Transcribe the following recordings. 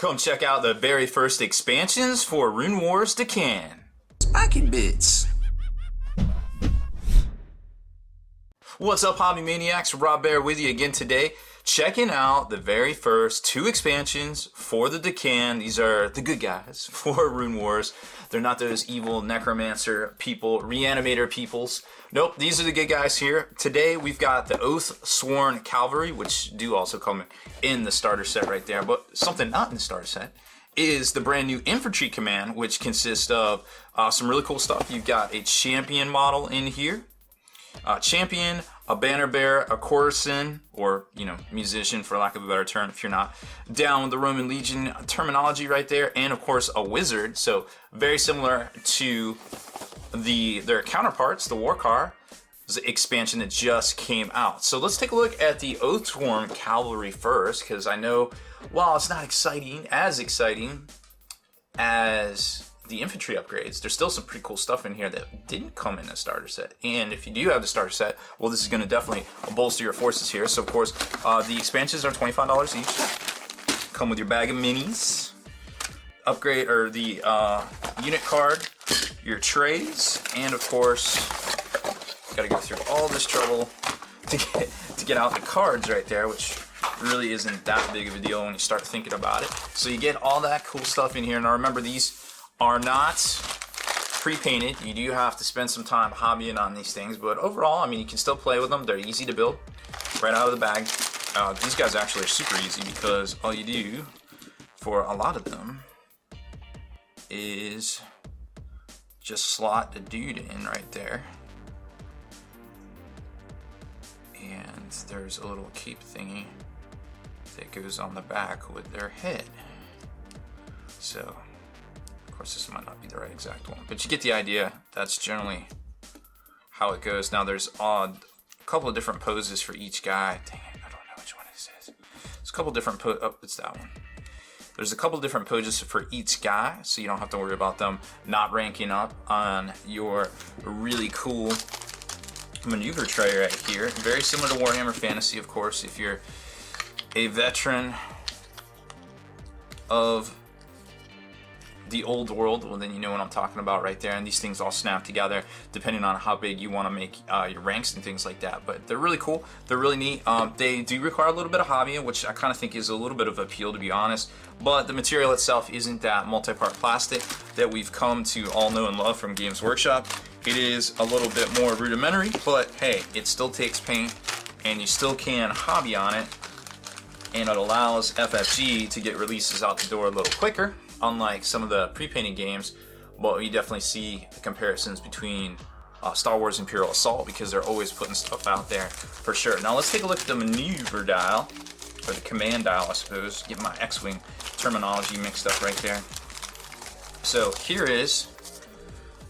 Come check out the very first expansions for Runewars Daqan. Spiky bits. What's up, Hobby Maniacs? Rob Baer with you again today, checking out the very first two expansions for the Daqan. These are the good guys for Runewars. They're not those evil necromancer people, reanimator peoples. Nope, these are the good guys here. Today we've got the Oath Sworn Calvary, which do also come in the starter set right there, but something not in the starter set is the brand new Infantry Command, which consists of some really cool stuff. You've got a champion model in here. Champion, a banner bearer, a courtesan, or, musician for lack of a better term if you're not down with the Roman Legion terminology right there, and of course a wizard. So very similar to their counterparts, the Warcar expansion that just came out. So let's take a look at the Oathsworn Cavalry first, because I know while it's not as exciting as the infantry upgrades, there's still some pretty cool stuff in here that didn't come in a starter set. And if you do have the starter set, well, this is going to definitely bolster your forces here. So of course, the expansions are $25 each. Come with your bag of minis, upgrade, or the unit card, your trays, and of course, got to go through all this trouble to get out the cards right there, which really isn't that big of a deal when you start thinking about it. So you get all that cool stuff in here. Now remember, these are not pre-painted. You do have to spend some time hobbying on these things, but overall, I mean, you can still play with them. They're easy to build right out of the bag. These guys actually are super easy because all you do for a lot of them is just slot the dude in right there. And there's a little cape thingy that goes on the back with their head. So, of course, this might not be the right exact one, but you get the idea. That's generally how it goes. Now, there's a couple of different poses for each guy. Dang it, I don't know which one this is. There's a couple different oh, it's that one. There's a couple different poses for each guy, so you don't have to worry about them not ranking up on your really cool maneuver tray right here. Very similar to Warhammer Fantasy, of course. If you're a veteran of the old world, well, then you know what I'm talking about right there. And these things all snap together depending on how big you want to make your ranks and things like that. But they're really cool. They're really neat. They do require a little bit of hobbying, which I kind of think is a little bit of appeal, to be honest. But the material itself isn't that multi-part plastic that we've come to all know and love from Games Workshop. It is a little bit more rudimentary, but hey, it still takes paint and you still can hobby on it. And it allows FFG to get releases out the door a little quicker, unlike some of the pre-painted games. But you definitely see the comparisons between Star Wars Imperial Assault, because they're always putting stuff out there for sure. Now let's take a look at the maneuver dial, or the command dial, I suppose. Get my X-Wing terminology mixed up right there. So here is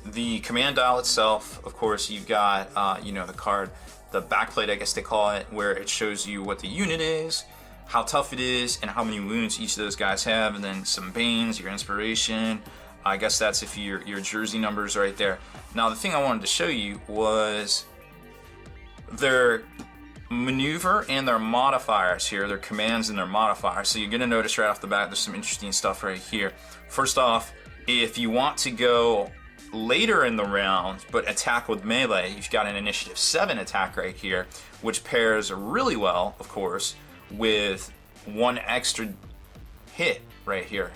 the command dial itself. Of course, you've got the card, the backplate, I guess they call it, where it shows you what the unit is, how tough it is, and how many wounds each of those guys have, and then some banes, your inspiration. I guess that's if your jersey numbers right there. Now the thing I wanted to show you was their maneuver and their modifiers here, their commands and their modifiers. So you're gonna notice right off the bat there's some interesting stuff right here. First off, if you want to go later in the round but attack with melee, you've got an Initiative 7 attack right here, which pairs really well, of course, with one extra hit right here.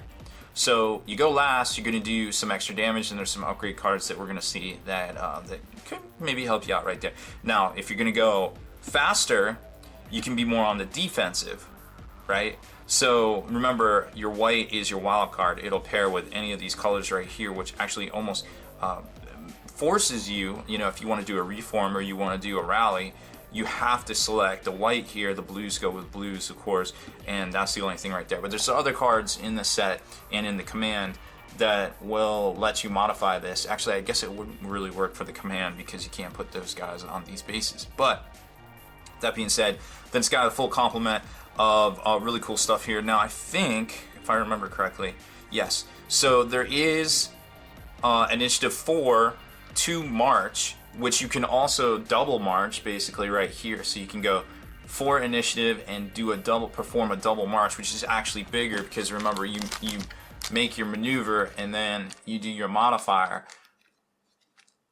So you go last, you're going to do some extra damage, and there's some upgrade cards that we're going to see that that could maybe help you out right there. Now, if you're going to go faster, you can be more on the defensive, right? So remember, your white is your wild card. It'll pair with any of these colors right here, which actually almost forces you, if you want to do a reform or you want to do a rally, you have to select the white here. The blues go with blues, of course, and that's the only thing right there. But there's other cards in the set and in the command that will let you modify this. Actually, I guess it wouldn't really work for the command because you can't put those guys on these bases. But that being said, then it's got a full complement of really cool stuff here. Now, I think, if I remember correctly, yes. So there is Initiative 4 to March, which you can also double march basically right here. So you can go 4 initiative and perform a double march, which is actually bigger because remember you make your maneuver and then you do your modifier.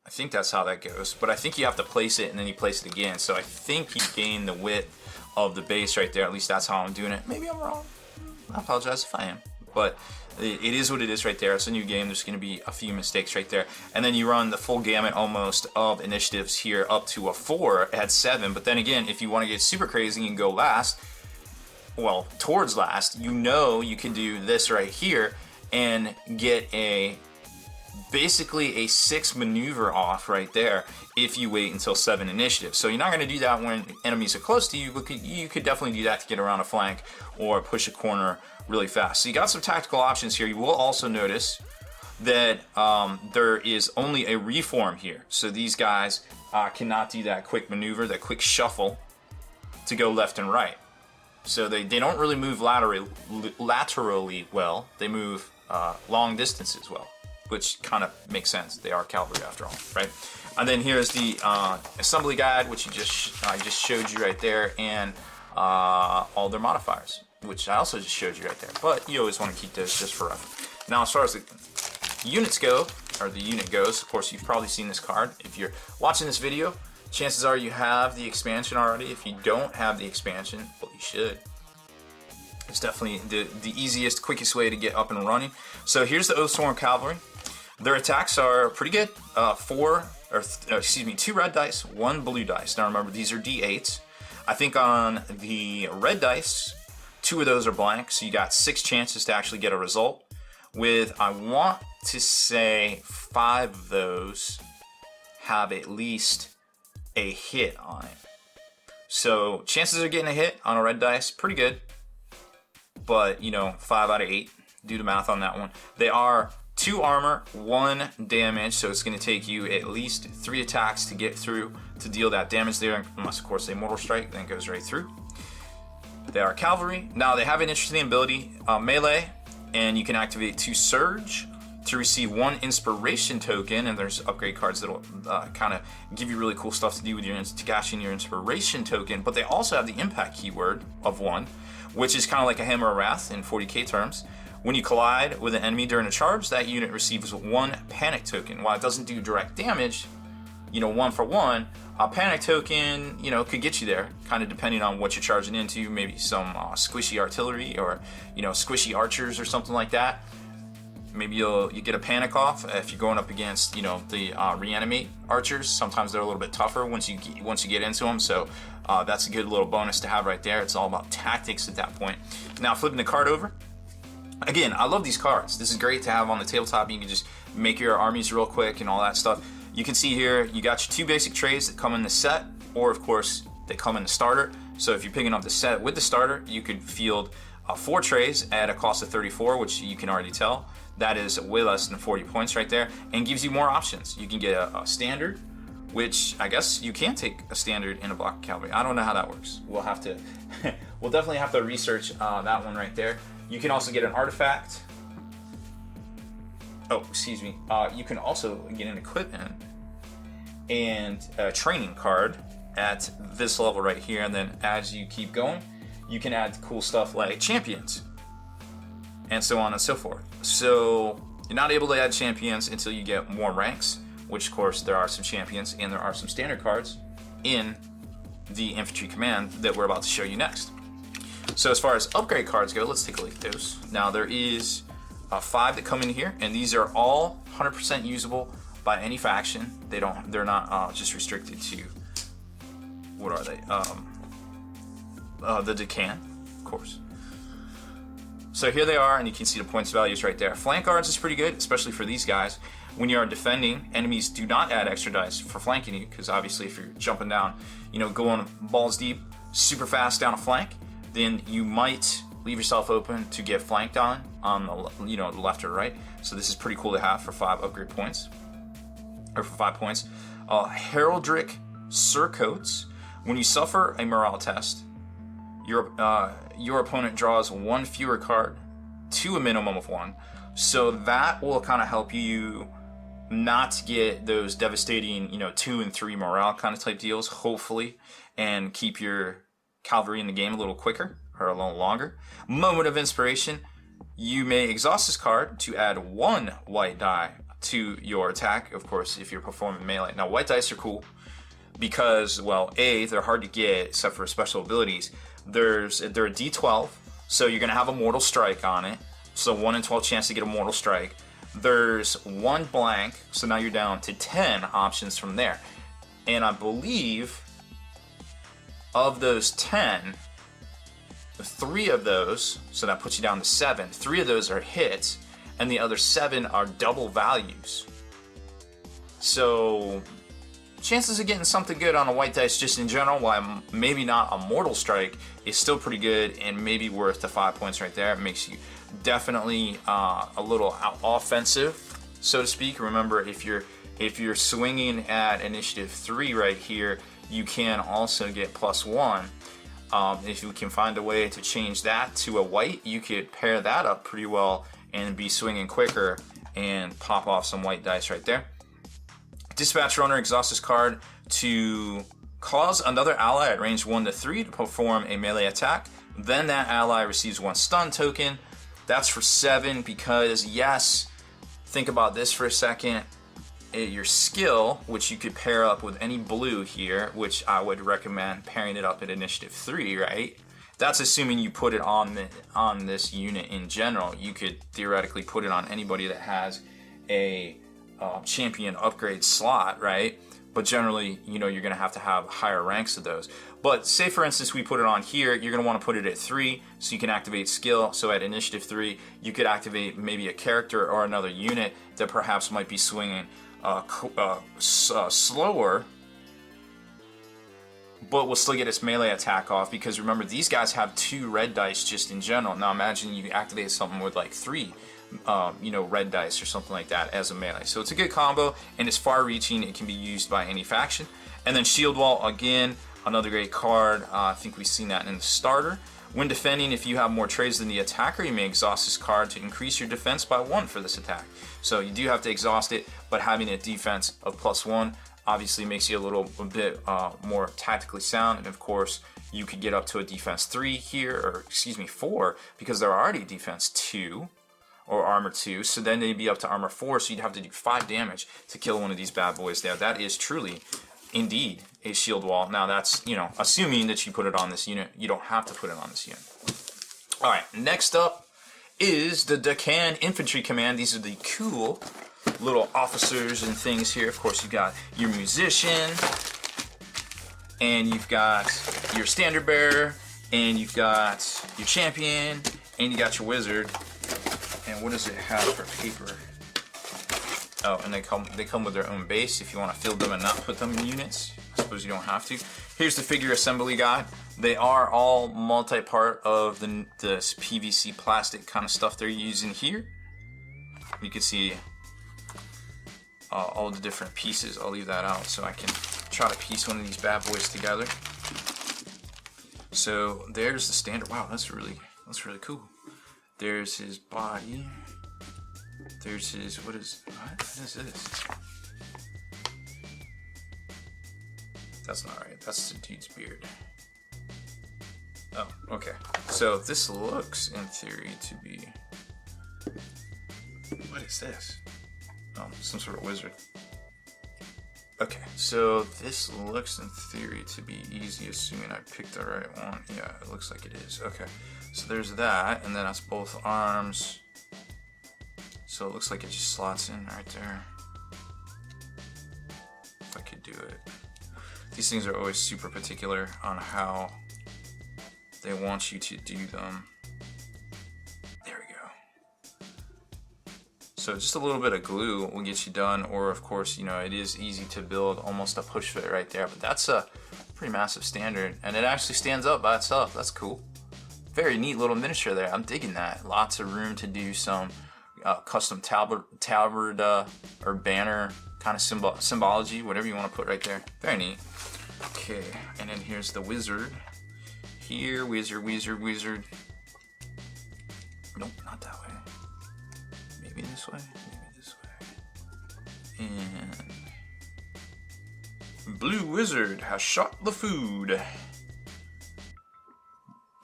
I think that's how that goes, but I think you have to place it and then you place it again. So I think you gain the width of the base right there. At least that's how I'm doing it. Maybe I'm wrong. I apologize if I am, but it is what it is right there. It's a new game. There's going to be a few mistakes right there. And then you run the full gamut almost of initiatives here up to a 4 at 7. But then again, if you want to get super crazy and go last, well, towards last, you know you can do this right here and get basically a 6 maneuver off right there if you wait until 7 initiative. So you're not going to do that when enemies are close to you. You could definitely do that to get around a flank or push a corner really fast. So you got some tactical options here. You will also notice that there is only a reform here. So these guys cannot do that quick maneuver, that quick shuffle to go left and right. So they don't really move laterally well. They move long distances well, which kind of makes sense. They are cavalry after all, right? And then here's the assembly guide, which I just showed you right there, and all their modifiers, which I also just showed you right there. But you always want to keep those just for reference. Now, as far as the units go, or the unit goes, of course, you've probably seen this card. If you're watching this video, chances are you have the expansion already. If you don't have the expansion, well, you should. It's definitely the easiest, quickest way to get up and running. So here's the Oathsworn Cavalry. Their attacks are pretty good. 2 red dice, 1 blue dice. Now remember, these are D8s. I think on the red dice, 2 of those are blank, so you got 6 chances to actually get a result. With, I want to say, 5 of those have at least a hit on it. So chances of getting a hit on a red dice, pretty good. But, 5 out of 8. Do the math on that one. They are 2 armor, 1 damage, so it's going to take you at least 3 attacks to get through to deal that damage there, unless of course they mortal strike, then it goes right through. They are cavalry. Now they have an interesting ability, melee, and you can activate 2 surge to receive 1 inspiration token, and there's upgrade cards that'll kind of give you really cool stuff to do with to cash in your inspiration token. But they also have the impact keyword of 1, which is kind of like a hammer of wrath in 40k terms. When you collide with an enemy during a charge, that unit receives 1 panic token. While it doesn't do direct damage, 1 for 1, a panic token, could get you there, kind of depending on what you're charging into. Maybe some squishy artillery or, squishy archers or something like that. Maybe you get a panic off if you're going up against, the reanimate archers. Sometimes they're a little bit tougher once you get into them. So that's a good little bonus to have right there. It's all about tactics at that point. Now flipping the card over. Again, I love these cards. This is great to have on the tabletop. You can just make your armies real quick and all that stuff. You can see here, you got your 2 basic trays that come in the set, or of course, they come in the starter. So if you're picking up the set with the starter, you could field 4 trays at a cost of 34, which you can already tell. That is way less than 40 points right there, and gives you more options. You can get a standard, which I guess you can take a standard in a block of cavalry. I don't know how that works. We'll have to, we'll definitely have to research that one right there. You can also get an artifact. Oh, excuse me. You can also get an equipment and a training card at this level right here. And then as you keep going, you can add cool stuff like champions and so on and so forth. So you're not able to add champions until you get more ranks, which of course there are some champions and there are some standard cards in the Infantry Command that we're about to show you next. So as far as upgrade cards go, let's take a look at those. Now there is 5 that come in here, and these are all 100% usable by any faction. They're not just restricted to, what are they? The Daqan, of course. So here they are, and you can see the points values right there. Flank guards is pretty good, especially for these guys. When you are defending, enemies do not add extra dice for flanking you, because obviously if you're jumping down, going balls deep, super fast down a flank, then you might leave yourself open to get flanked on the, the left or right. So this is pretty cool to have for 5 upgrade points, or for 5 points. Heraldric Surcoats. When you suffer a morale test, your opponent draws 1 fewer card to a minimum of 1. So that will kind of help you not get those devastating, 2 and 3 morale kind of type deals, hopefully, and keep your cavalry in the game a little quicker or a little longer. Moment of inspiration. You may exhaust this card to add 1 white die to your attack, of course, if you're performing melee. Now, white dice are cool because, well, A, they're hard to get except for special abilities. They're a D12, so you're going to have a mortal strike on it. So 1 in 12 chance to get a mortal strike. There's 1 blank, so now you're down to 10 options from there. And I believe of those 10, 3 of those, so that puts you down to 7, 3 of those are hits, and the other 7 are double values. So chances of getting something good on a white dice just in general, while maybe not a mortal strike, is still pretty good and maybe worth the 5 points right there. It makes you definitely a little offensive, so to speak. Remember, if you're swinging at initiative 3 right here, you can also get +1. If you can find a way to change that to a white, you could pair that up pretty well and be swinging quicker and pop off some white dice right there. Dispatch Runner exhausts this card to cause another ally at range 1 to 3 to perform a melee attack. Then that ally receives 1 stun token. That's for 7 because, yes, think about this for a second. Your skill, which you could pair up with any blue here, which I would recommend pairing it up at initiative 3, right? That's assuming you put it on this unit in general. You could theoretically put it on anybody that has a champion upgrade slot, right? But generally, you know, you're going to have higher ranks of those. But say, for instance, we put it on here, you're going to want to put it at 3 so you can activate skill. So at initiative 3, you could activate maybe a character or another unit that perhaps might be swinging slower, but will still get its melee attack off, because remember, these guys have 2 red dice just in general. Now imagine you activate something with like 3 red dice or something like that as a melee. So it's a good combo, and it's far reaching. It can be used by any faction. And then Shield Wall, again, another great card. I think we've seen that in the starter. When defending, if you have more trades than the attacker, you may exhaust this card to increase your defense by 1 for this attack. So you do have to exhaust it, but having a defense of +1 obviously makes you a bit more tactically sound. And of course, you could get up to a defense 3 here, or excuse me, 4, because they're already defense 2 or armor 2. So then they'd be up to armor 4, so you'd have to do 5 damage to kill one of these bad boys there. That is truly, indeed, a shield wall. Now that's, assuming that you put it on this unit. You don't have to put it on this unit. All right, next up is the Daqan Infantry Command. These are the cool little officers and things here. Of course, you've got your musician, and you've got your standard bearer, and you've got your champion, and you got your wizard. And what does it have for paper? Oh, and they come with their own base if you want to field them and not put them in units. I suppose you don't have to. Here's the figure assembly guide. They are all multi-part of this PVC plastic kind of stuff they're using here. You can see all the different pieces. I'll leave that out so I can try to piece one of these bad boys together. So there's the standard. Wow, that's really cool. There's his body. There's his, what is this? That's not right. That's the dude's beard. Oh, okay. So this looks, in theory, to be... What is this? Oh, some sort of wizard. Okay, so this looks, in theory, to be easy, assuming I picked the right one. Yeah, it looks like it is. Okay, so there's that, and then that's both arms. So it looks like it just slots in right there. If I could do it. These things are always super particular on how they want you to do them. There we go. So just a little bit of glue will get you done, or of course, it is easy to build almost a push fit right there, but that's a pretty massive standard, and it actually stands up by itself. That's cool. Very neat little miniature there. I'm digging that. Lots of room to do some custom tabard or banner kind of symbology, whatever you want to put right there. Very neat. Okay, and then here's the wizard. Here, wizard. Nope, not that way. Maybe this way. And blue wizard has shot the food.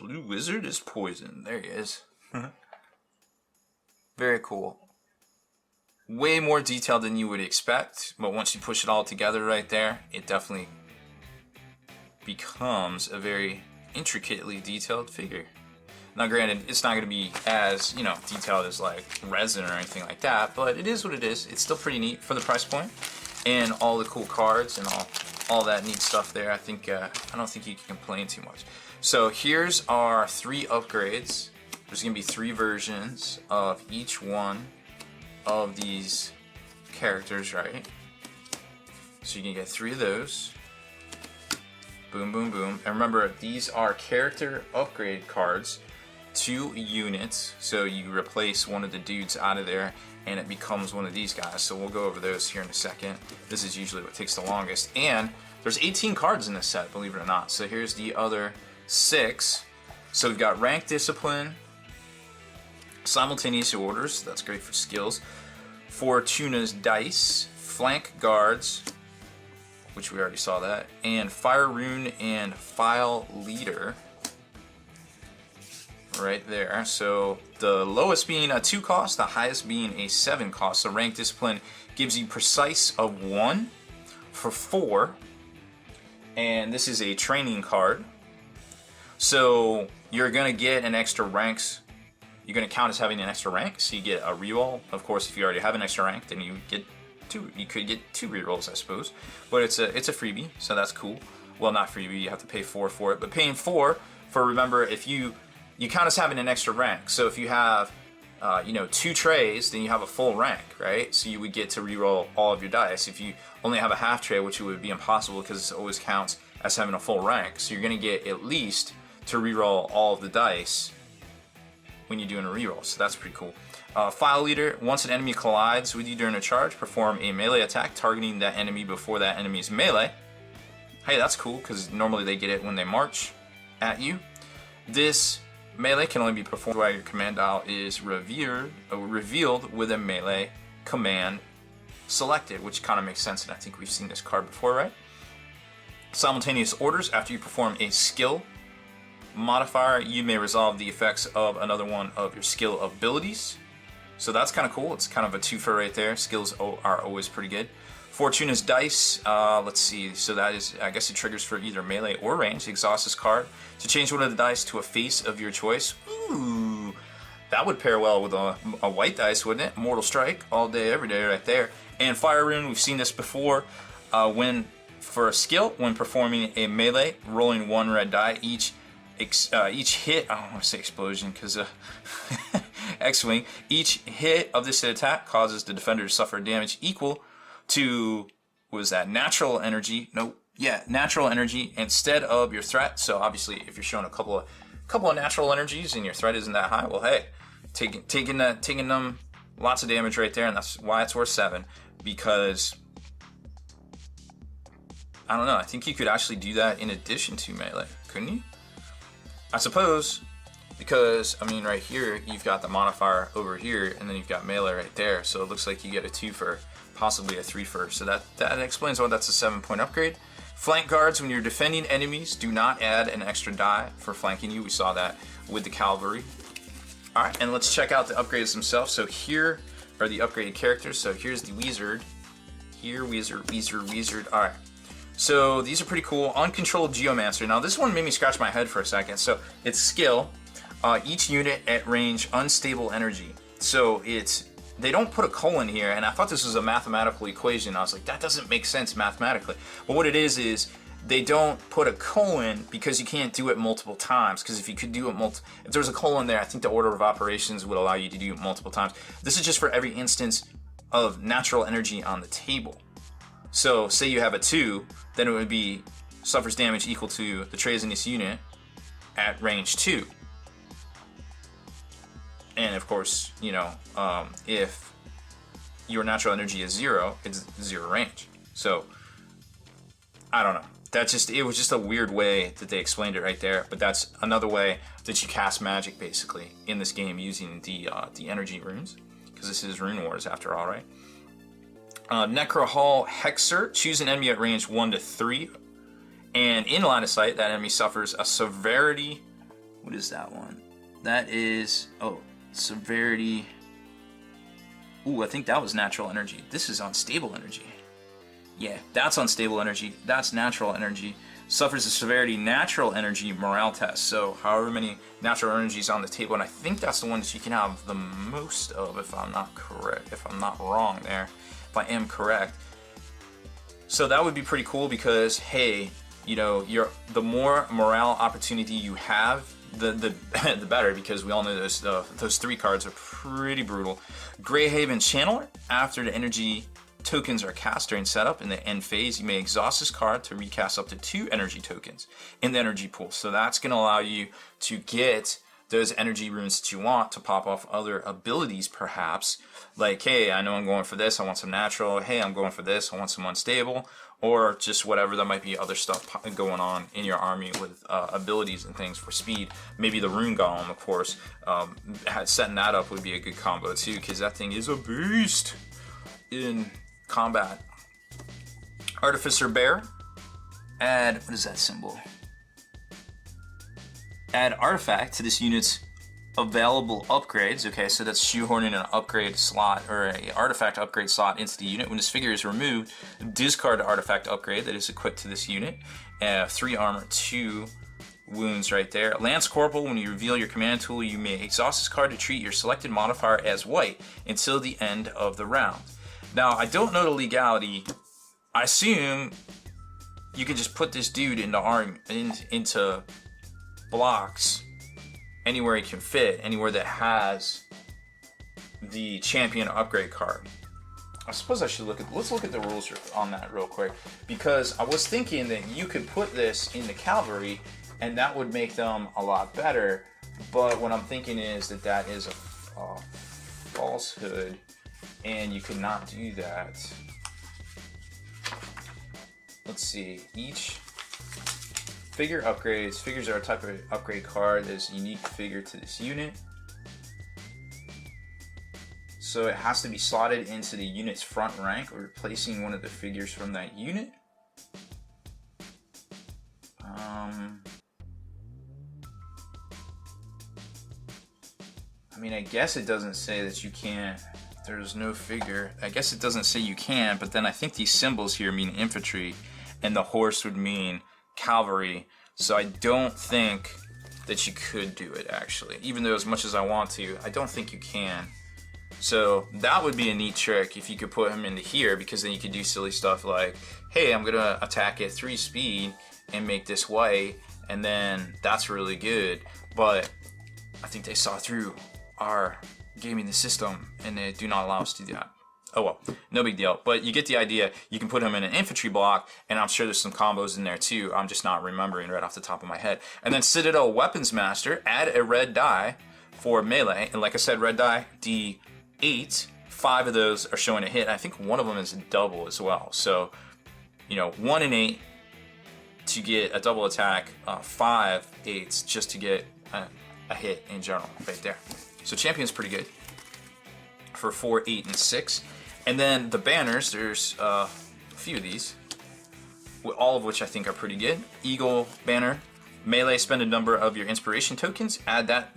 blue wizard is poison. There he is. Very cool. Way more detailed than you would expect, but once you push it all together right there, it definitely becomes a very intricately detailed figure. Now granted, it's not going to be as, you know, detailed as like resin or anything like that, but it is what it is. It's still pretty neat for the price point, and all the cool cards and all that neat stuff there. I don't think you can complain too much. So here's our 3 upgrades. There's going to be 3 versions of each one of these characters, right? So you can get 3 of those. Boom, boom, boom. And remember, these are character upgrade cards to units. So you replace one of the dudes out of there and it becomes one of these guys. So we'll go over those here in a second. This is usually what takes the longest. And there's 18 cards in this set, believe it or not. So here's the other 6. So we've got Rank Discipline, Simultaneous Orders, that's great for skills, Fortuna's Dice, Flank Guards, which we already saw that, and Fire Rune and File Leader right there. So the lowest being a 2 cost, the highest being a 7 cost. So Rank Discipline gives you Precise of 1 for 4, and this is a training card. So you're gonna get an extra ranks. You're gonna count as having an extra rank, so you get a reroll. Of course, if you already have an extra rank, then you get 2. You could get 2 rerolls, I suppose. But it's a freebie, so that's cool. Well, not freebie. You have to pay 4 for it. But paying 4 for, remember, if you count as having an extra rank. So if you have, 2 trays, then you have a full rank, right? So you would get to reroll all of your dice. If you only have a half tray, which would be impossible because it always counts as having a full rank. So you're gonna get at least to reroll all of the dice when you're doing a reroll. So that's pretty cool. File Leader, once an enemy collides with you during a charge, perform a melee attack targeting that enemy before that enemy's melee. Hey, that's cool, because normally they get it when they march at you. This melee can only be performed while your command dial is revealed with a melee command selected, which kind of makes sense, and I think we've seen this card before, right? Simultaneous Orders, after you perform a skill modifier, you may resolve the effects of another one of your skill abilities. So that's kind of cool. It's kind of a twofer right there. Skills are always pretty good. Fortuna's Dice, let's see. So that is, I guess it triggers for either melee or range. Exhaust this card to change one of the dice to a face of your choice. Ooh, that would pair well with a white dice, wouldn't it? Mortal Strike, all day, every day right there. And Fire Rune, we've seen this before. For a skill, when performing a melee, rolling 1 red die, each hit, I don't want to say explosion because X-Wing, each hit of this attack causes the defender to suffer damage equal to, what was that, natural energy? Nope. Yeah, natural energy instead of your threat. So obviously if you're showing a couple of natural energies and your threat isn't that high, well hey, taking them lots of damage right there, and that's why it's worth 7, because I don't know, I think you could actually do that in addition to melee, couldn't you? I suppose, because, I mean, right here, you've got the modifier over here, and then you've got melee right there, so it looks like you get a 2 for, possibly a 3 for, so that explains why that's a 7-point upgrade. Flank Guards, when you're defending enemies, do not add an extra die for flanking you. We saw that with the Calvary. Alright, and let's check out the upgrades themselves. So here are the upgraded characters. So here's the Wizard. Here, Wizard. Alright. So these are pretty cool. Uncontrolled Geomancer. Now this one made me scratch my head for a second. So it's skill. Each unit at range, unstable energy. So they don't put a colon here, and I thought this was a mathematical equation. I was like, that doesn't make sense mathematically. But what it is they don't put a colon because you can't do it multiple times. Because if you could do it if there's a colon there, I think the order of operations would allow you to do it multiple times. This is just for every instance of natural energy on the table. So say you have a 2, then it would be suffers damage equal to the trays in this unit at range 2. And of course, you know, if your natural energy is 0, it's 0 range. So I don't know. It was just a weird way that they explained it right there. But that's another way that you cast magic basically in this game using the energy runes, because this is Runewars after all, right? Necro Hall Hexer, choose an enemy at range 1 to 3, and in line of sight, that enemy suffers a severity What is that one? That is, oh, severity. Ooh, I think that was natural energy. This is unstable energy. Yeah, that's unstable energy. That's natural energy. Suffers a severity natural energy morale test. So however many natural energies on the table, and I think that's the one that you can have the most of, if I'm not correct, if I'm not wrong there, if I am correct. So that would be pretty cool because, hey, you know, the more morale opportunity you have, the the better, because we all know those 3 cards are pretty brutal. Greyhaven Channeler. After the energy tokens are cast during setup in the end phase, you may exhaust this card to recast up to 2 energy tokens in the energy pool. So that's going to allow you to get those energy runes that you want to pop off other abilities, perhaps. Like, hey, I know I'm going for this, I want some natural. Hey, I'm going for this, I want some unstable. Or just whatever, there might be other stuff going on in your army with abilities and things for speed. Maybe the Rune Golem, of course. Setting that up would be a good combo too, because that thing is a beast in combat. Artificer Baer. Add, what is that symbol? Add artifact to this unit's available upgrades. Okay, so that's shoehorning an upgrade slot or a artifact upgrade slot into the unit. When this figure is removed, discard the artifact upgrade that is equipped to this unit. 3 armor, 2 wounds right there. Lance Corporal, when you reveal your command tool, you may exhaust this card to treat your selected modifier as white until the end of the round. Now, I don't know the legality. I assume you can just put this dude into blocks anywhere he can fit, anywhere that has the champion upgrade card. I suppose I should let's look at the rules on that real quick, because I was thinking that you could put this in the Calvary and that would make them a lot better, but what I'm thinking is that is a falsehood and you could not do that. Let's see, each figure upgrades. Figures are a type of upgrade card that is a unique figure to this unit. So it has to be slotted into the unit's front rank or replacing one of the figures from that unit. I mean, I guess it doesn't say that you can't. There's no figure. I guess it doesn't say you can, but then I think these symbols here mean infantry, and the horse would mean cavalry. So I don't think that you could do it, actually. Even though as much as I want to, I don't think you can. So that would be a neat trick if you could put him into here, because then you could do silly stuff like, hey, I'm gonna attack at 3 speed and make this white, and then that's really good. But I think they saw through our gaming the system and they do not allow us to do that. Oh well, no big deal. But you get the idea. You can put him in an infantry block, and I'm sure there's some combos in there too. I'm just not remembering right off the top of my head. And then Citadel Weapons Master, add a red die for melee. And like I said, red die, D8. 5 of those are showing a hit. I think one of them is a double as well. So, 1 and 8 to get a double attack, 5 8s just to get a hit in general right there. So champion's pretty good for 4, 8, and 6. And then the banners, there's a few of these, all of which I think are pretty good. Eagle banner, melee, spend a number of your inspiration tokens, add that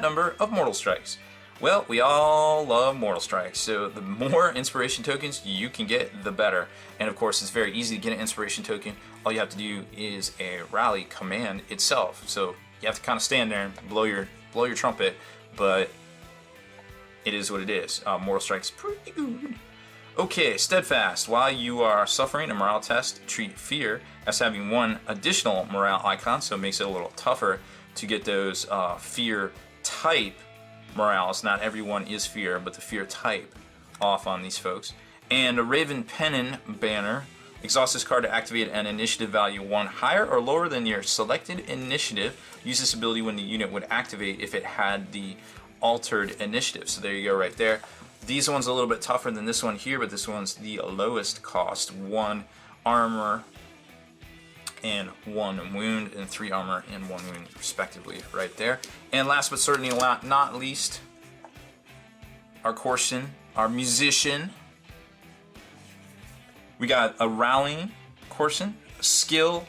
number of mortal strikes. Well, we all love mortal strikes, so the more inspiration tokens you can get, the better. And of course, it's very easy to get an inspiration token. All you have to do is a rally command itself. So you have to kind of stand there and blow your trumpet, but it is what it is. Mortal strike's pretty good. Okay, Steadfast. While you are suffering a morale test, treat fear as having 1 additional morale icon, so it makes it a little tougher to get those fear type morales. Not everyone is fear, but the fear type off on these folks. And a Raven Pennon banner. Exhaust this card to activate an initiative value 1 higher or lower than your selected initiative. Use this ability when the unit would activate if it had the altered initiative. So there you go right there. These one's a little bit tougher than this one here, but this one's the lowest cost. 1 armor and 1 wound, and 3 armor and 1 wound respectively right there. And last but certainly not least, our Corson, our musician. We got a rallying Corson, skill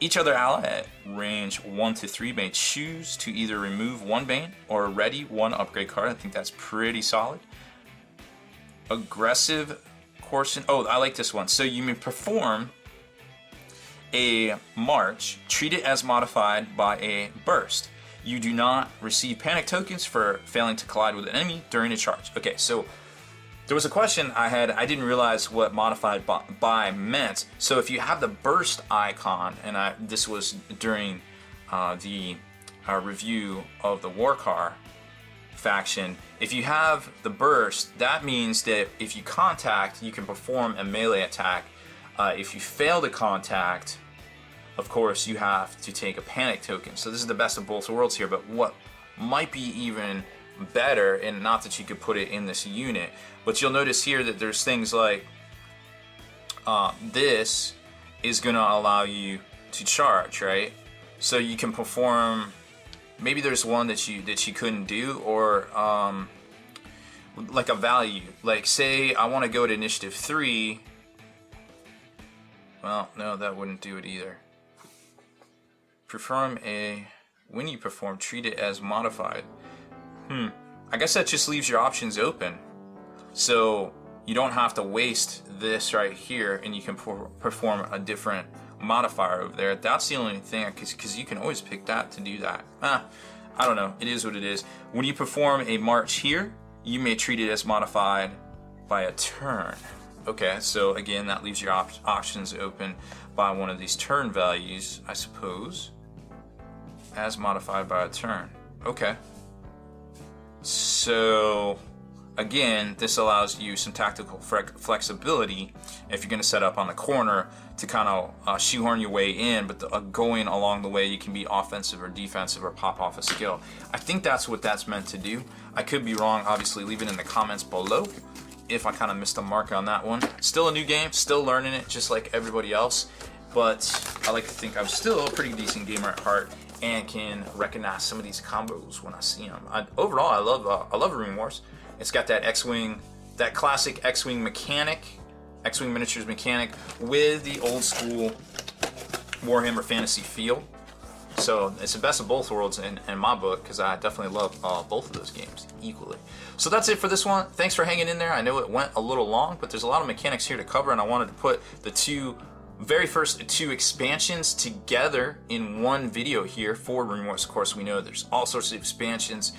Each other ally at range 1 to 3 may choose to either remove 1 Bane or ready 1 upgrade card. I think that's pretty solid. Aggressive Courson. Oh, I like this one. So you may perform a march, treat it as modified by a burst. You do not receive panic tokens for failing to collide with an enemy during a charge. Okay, so there was a question I had. I didn't realize what modified by meant. So if you have the burst icon, and this was during the review of the Warcar faction, if you have the burst, that means that if you contact, you can perform a melee attack. If you fail to contact, of course, you have to take a panic token. So this is the best of both worlds here, but what might be even better, and not that you could put it in this unit, but you'll notice here that there's things like this is going to allow you to charge, right? So you can perform, maybe there's one that you couldn't do, or like a value, like say I want to go to initiative 3. Well, no, that wouldn't do it either. When you perform, treat it as modified. I guess that just leaves your options open. So you don't have to waste this right here, and you can perform a different modifier over there. That's the only thing, because you can always pick that to do that. I don't know. It is what it is. When you perform a march here, you may treat it as modified by a turn. Okay, so again, that leaves your options open by one of these turn values, I suppose, as modified by a turn. Okay. So again, this allows you some tactical flexibility if you're going to set up on the corner to kind of shoehorn your way in, but going along the way, you can be offensive or defensive or pop off a skill. I think that's what that's meant to do. I could be wrong. Obviously, leave it in the comments below if I kind of missed a mark on that one. Still a new game, still learning it just like everybody else, but I like to think I'm still a pretty decent gamer at heart and can recognize some of these combos when I see them. Overall, I love Runewars. It's got that X-Wing, that classic X-Wing mechanic, X-Wing miniatures mechanic with the old school Warhammer fantasy feel. So it's the best of both worlds in my book, because I definitely love both of those games equally. So that's it for this one. Thanks for hanging in there. I know it went a little long, but there's a lot of mechanics here to cover, and I wanted to put the very first 2 expansions together in one video here for Runewars. Of course, we know there's all sorts of expansions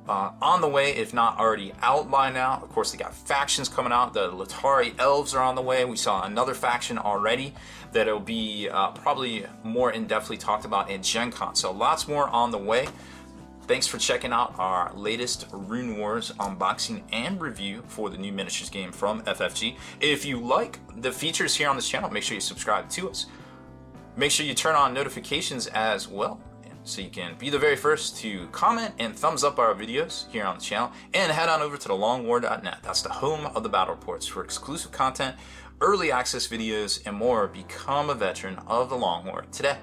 on the way, if not already out by now. Of course, they got factions coming out. The Latari Elves are on the way. We saw another faction already that'll be probably more in-depthly talked about at Gen Con. So lots more on the way. Thanks for checking out our latest Runewars unboxing and review for the new miniatures game from FFG. If you like the features here on this channel, make sure you subscribe to us. Make sure you turn on notifications as well, so you can be the very first to comment and thumbs up our videos here on the channel. And head on over to thelongwar.net. That's the home of the battle reports for exclusive content, early access videos, and more. Become a veteran of the Long War today.